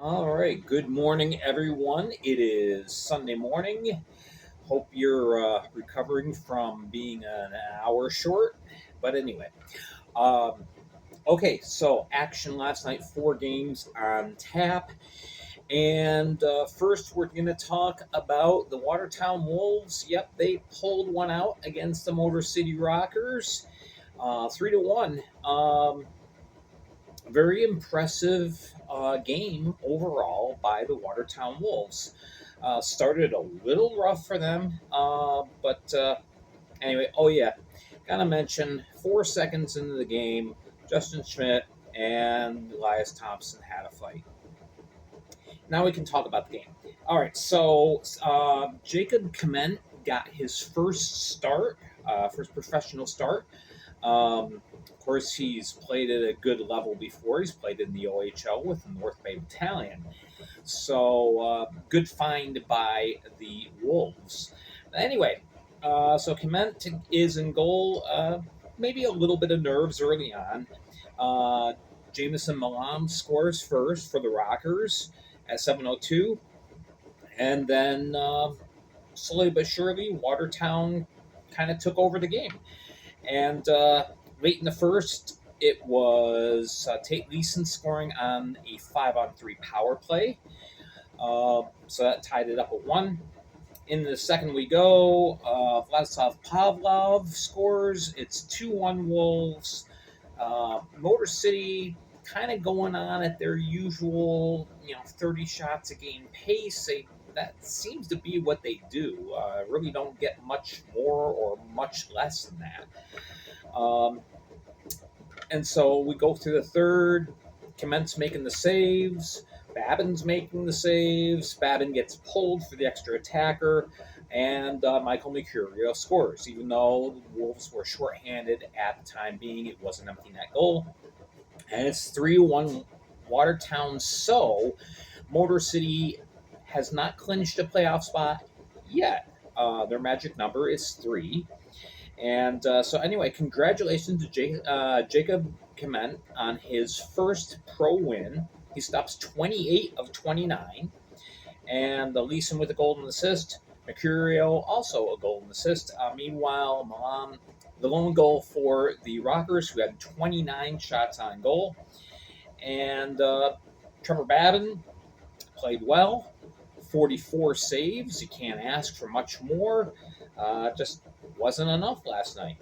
All right. Good morning, everyone. It is Sunday morning. Hope you're recovering from being an hour short. But anyway, um, okay. So action last night. 4 games on tap. And first, we're going to talk about the Watertown Wolves. Yep, they pulled one out against the Motor City Rockers, 3-1. Very impressive game overall by the Watertown Wolves. Started a little rough for them, but anyway, oh yeah, gotta mention 4 seconds into the game, Justin Schmidt and Elias Thompson had a fight. Now we can talk about the game. All right, so Jacob Kment got his first start, first professional start. Of course, he's played at a good level before. He's played in the OHL with the North Bay Battalion. So, good find by the Wolves. Anyway, so Kment is in goal. Maybe a little bit of nerves early on. Uh, Jamison Malam scores first for the Rockers at 7:02. And then, slowly but surely, Watertown kind of took over the game. And late in the first, it was Tate Leeson scoring on a 5-on-3 power play. So that tied it up at 1. In the second, we go. Vladislav Pavlov scores. It's 2-1 Wolves. Motor City kind of going on at their usual, 30 shots a game pace. That seems to be what they do. Really don't get much more or much less than that. And so we go through the third. Kment's making the saves. Babin's making the saves. Babin gets pulled for the extra attacker. And Michael Mercurio scores. Even though the Wolves were shorthanded at the time being, it was an empty net goal. And it's 3-1 Watertown. So Motor City has not clinched a playoff spot yet. Their magic number is 3. And so, anyway, congratulations to Jacob Kment on his first pro win. He stops 28 of 29. And Leeson with a golden assist. Mercurio also a golden assist. Meanwhile, Malam, the lone goal for the Rockers, who had 29 shots on goal. And Trevor Babin played well. 44 saves. You can't ask for much more. Just wasn't enough last night.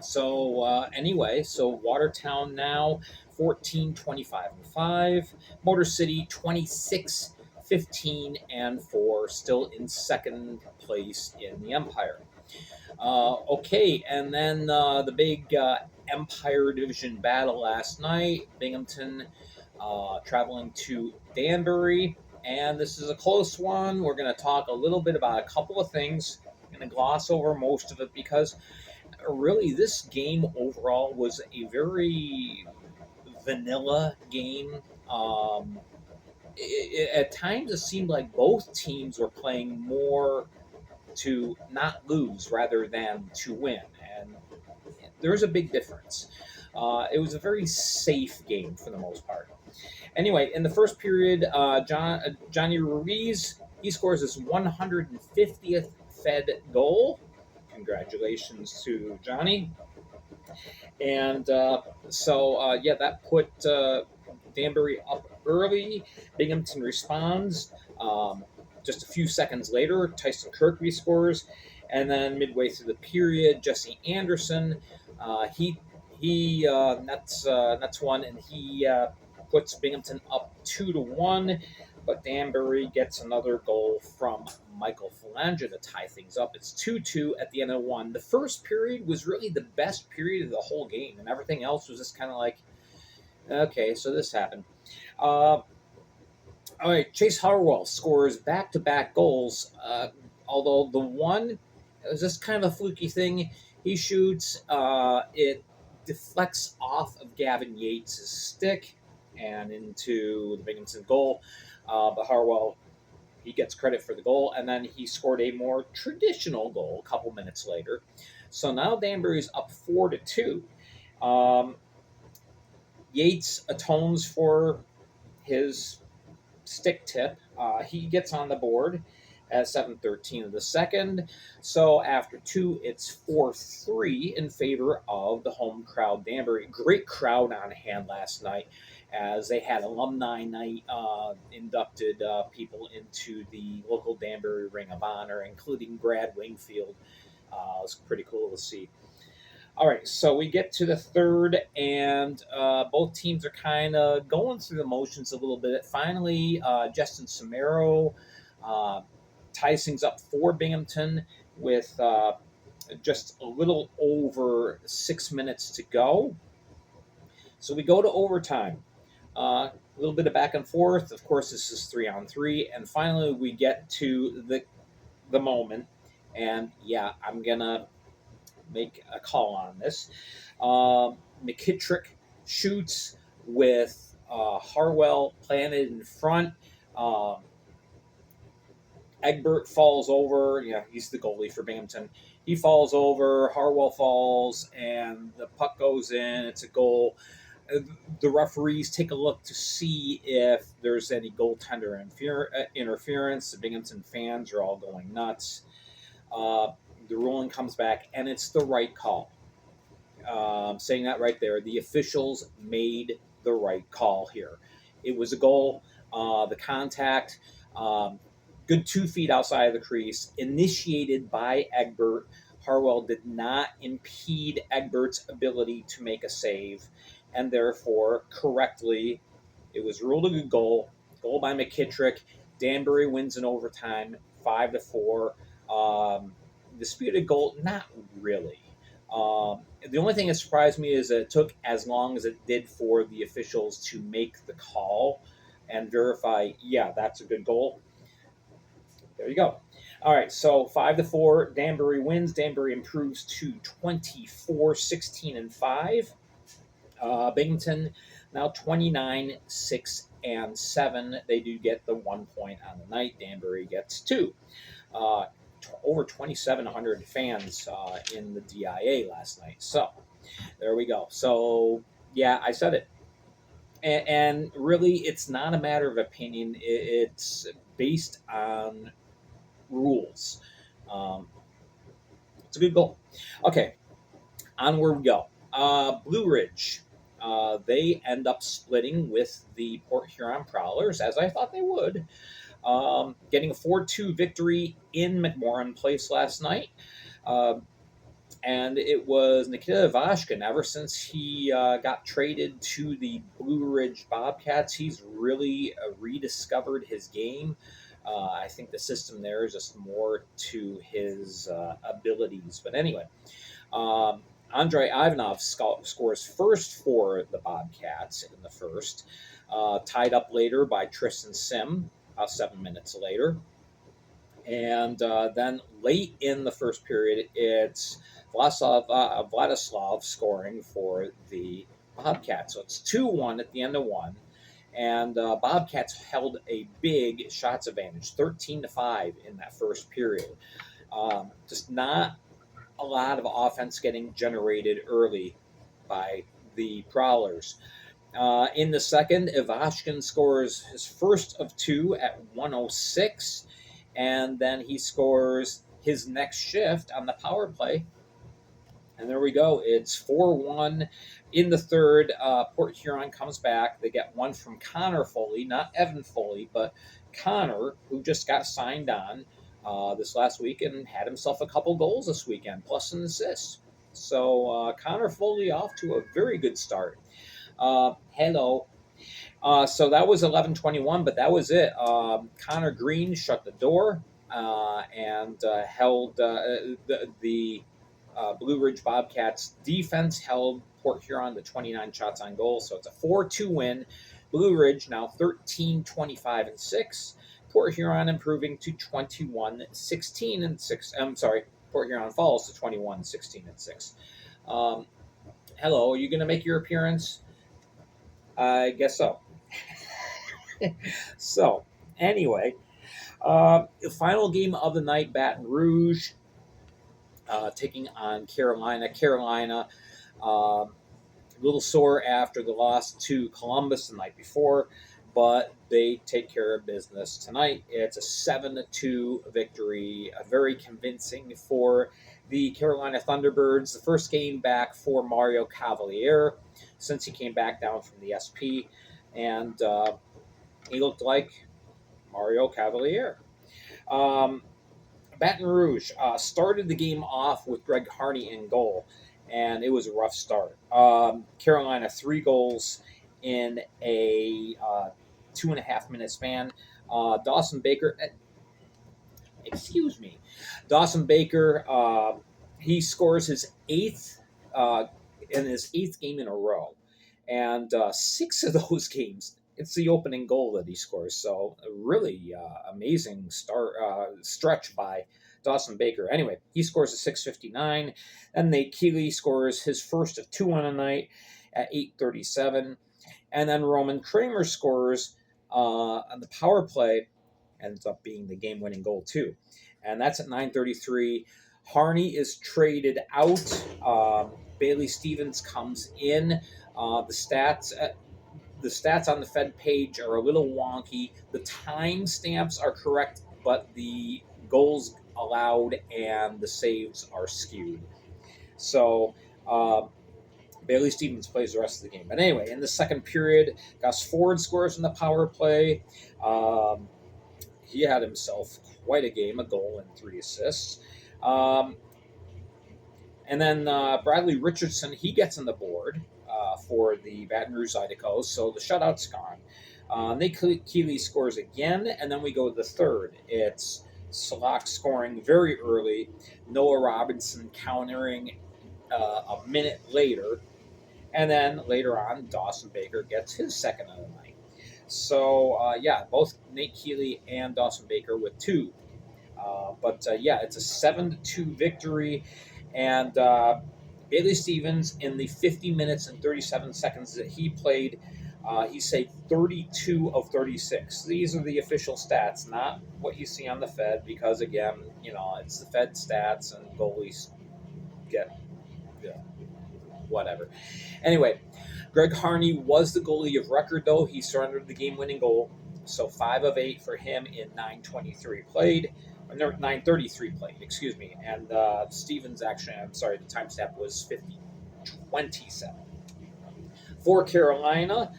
So anyway, so Watertown now 14, 25, and 5. Motor City 26, 15, and 4, still in second place in the Empire. Okay, and then the big Empire Division battle last night. Binghamton traveling to Danbury. And this is a close one. We're going to talk a little bit about a couple of things. I'm going to gloss over most of it because really this game overall was a very vanilla game. At times it seemed like both teams were playing more to not lose rather than to win. And there's a big difference. It was a very safe game for the most part. Anyway, in the first period, Johnny Ruiz, he scores his 150th Fed goal. Congratulations to Johnny. And yeah, that put Danbury up early. Binghamton responds. Just a few seconds later, Tyson Kirkby scores. And then midway through the period, Jesse Anderson, he nets one, and he puts Binghamton up 2-1. But Danbury gets another goal from Michael Phalange to tie things up. It's 2-2 at the end of 1. The first period was really the best period of the whole game, and everything else was just kind of like, okay, so this happened. All right, Chase Harwell scores back-to-back goals, although the one was just kind of a fluky thing. He shoots, it deflects off of Gavin Yates' stick and into the Binghamton goal. But Harwell, he gets credit for the goal, and then he scored a more traditional goal a couple minutes later. So now Danbury's up 4-2. Yates atones for his stick tip. He gets on the board at 7:13 of the second. So after two, it's 4-3 in favor of the home crowd. Danbury, great crowd on hand last night as they had alumni night, inducted people into the local Danbury Ring of Honor, including Brad Wingfield. It was pretty cool to see. All right, so we get to the third, and both teams are kind of going through the motions a little bit. Finally, Justin Samaro ties things up for Binghamton with just a little over 6 minutes to go. So we go to overtime. A little bit of back and forth. Of course, this is 3-on-3, and finally we get to the moment. And yeah, I'm gonna make a call on this. McKittrick shoots with Harwell planted in front. Egbert falls over. Yeah, he's the goalie for Binghamton. He falls over. Harwell falls, and the puck goes in. It's a goal. The referees take a look to see if there's any goaltender interference. The Binghamton fans are all going nuts. The ruling comes back, and it's the right call. Saying that right there, the officials made the right call here. It was a goal. The contact, good 2 feet outside of the crease, initiated by Egbert. Harwell did not impede Egbert's ability to make a save, and therefore, correctly, it was ruled a good goal. Goal by McKittrick. Danbury wins in overtime, 5-4. Disputed goal, not really. The only thing that surprised me is that it took as long as it did for the officials to make the call and verify, yeah, that's a good goal. There you go. All right, so 5-4, Danbury wins. Danbury improves to 24-16-5. Binghamton now 29-6-7. They do get the 1 point on the night. Danbury gets 2. Over 2,700 fans in the DIA last night. So there we go. So yeah, I said it. And really, it's not a matter of opinion. It's based on rules. It's a good goal. Okay, onward we go. Blue Ridge. They end up splitting with the Port Huron Prowlers, as I thought they would. Getting a 4-2 victory in McMorran Place last night. And it was Nikita Ivashkin. Ever since he got traded to the Blue Ridge Bobcats, he's really rediscovered his game. I think the system there is just more to his abilities. But anyway, Andrei Ivanov scores first for the Bobcats in the first, tied up later by Tristan Sim 7 minutes later. And then late in the first period, it's Vladislav scoring for the Bobcats. So it's 2-1 at the end of one. And Bobcats held a big shots advantage, 13-5 in that first period. Just not a lot of offense getting generated early by the Prowlers. In the second, Ivashkin scores his first of 2 at 1:06. And then he scores his next shift on the power play. And there we go. It's 4-1 in the third. Port Huron comes back. They get one from Connor Foley, not Evan Foley, but Connor, who just got signed on this last week and had himself a couple goals this weekend, plus an assist. So Connor Foley off to a very good start. Hello. So that was 11:21, but that was it. Connor Green shut the door and held the Blue Ridge Bobcats defense held Port Huron to 29 shots on goal. So it's a 4-2 win. Blue Ridge now 13-25-6. Port Huron improving to 21-16-6. I'm sorry, Port Huron falls to 21-16-6. Hello, are you going to make your appearance? I guess so. So, anyway, final game of the night, Baton Rouge taking on Carolina. Carolina, a little sore after the loss to Columbus the night before, but they take care of business tonight. It's a 7-2 victory, very convincing for the Carolina Thunderbirds. The first game back for Mario Cavalier since he came back down from the SP, and he looked like Mario Cavalier. Um, Baton Rouge started the game off with Greg Harney in goal, and it was a rough start. Carolina 3 goals in a 2.5 minute span. Dawson Baker, excuse me, Dawson Baker, he scores his uh, eighth game in a row, and 6 of those games it's the opening goal that he scores. So a really amazing stretch by Dawson Baker. Anyway, he scores a 6:59, and Nate Keeley scores his first of 2 on a night at 8:37, and then Roman Kramer scores on the power play, ends up being the game-winning goal too, and that's at 9:33. Harney is traded out. Bailey Stevens comes in. The stats on the Fed page are a little wonky. The time stamps are correct, but the goals allowed and the saves are skewed. So Bailey Stevens plays the rest of the game. But anyway, in the second period, Gus Ford scores in the power play. He had himself quite a game, a goal and 3 assists. And then Bradley Richardson, he gets on the board for the Baton Rouge Zydeco, so the shutout's gone. Nate Keeley scores again, and then we go to the third. It's Salak scoring very early, Noah Robinson countering a minute later, and then later on, Dawson Baker gets his second of the night. So, both Nate Keeley and Dawson Baker with 2. But it's a 7-2 victory, and Bailey Stevens, in the 50 minutes and 37 seconds that he played, he saved 32 of 36. These are the official stats, not what you see on the Fed, because again, it's the Fed stats, and goalies get whatever. Anyway, Greg Harney was the goalie of record, though. He surrendered the game-winning goal, so 5 of 8 for him in 9:23 played. 9:33 played, excuse me. And Stevens, actually, I'm sorry, the time stamp was 50:27. For Carolina,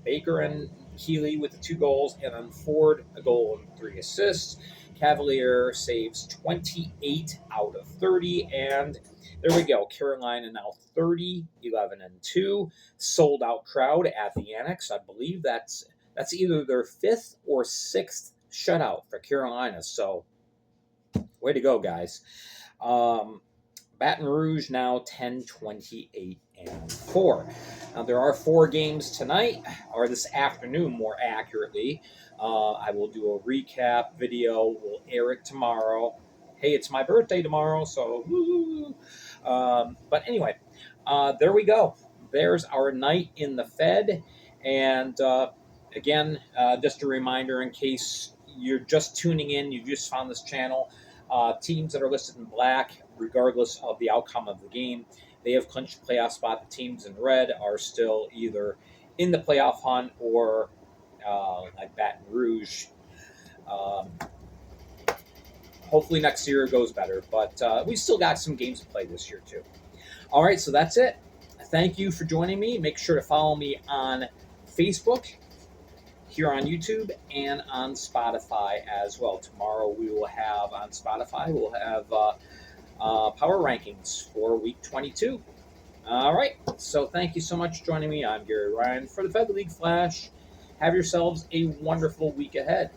Baker and Keeley with the 2 goals, and then Ford a goal and 3 assists. Cavalier saves 28 out of 30, and there we go. Carolina now 30-11-2. Sold out crowd at the Annex. I believe that's either their 5th or 6th shutout for Carolina. So, way to go, guys. Baton Rouge now 10-28-4. Now, there are 4 games tonight, or this afternoon, more accurately. I will do a recap video. We'll air it tomorrow. Hey, it's my birthday tomorrow, so woo! But anyway, there we go. There's our night in the Fed. And again, just a reminder in case you're just tuning in, you just found this channel, teams that are listed in black, regardless of the outcome of the game, they have clinched the playoff spot. The teams in red are still either in the playoff hunt or like Baton Rouge. Hopefully next year it goes better, but we still got some games to play this year too. All right, so that's it. Thank you for joining me. Make sure to follow me on Facebook, here on YouTube, and on Spotify as well. Tomorrow we will have on Spotify, we'll have power rankings for week 22. All right, so thank you so much for joining me. I'm Gary Ryan for the Fed League Flash. Have yourselves a wonderful week ahead.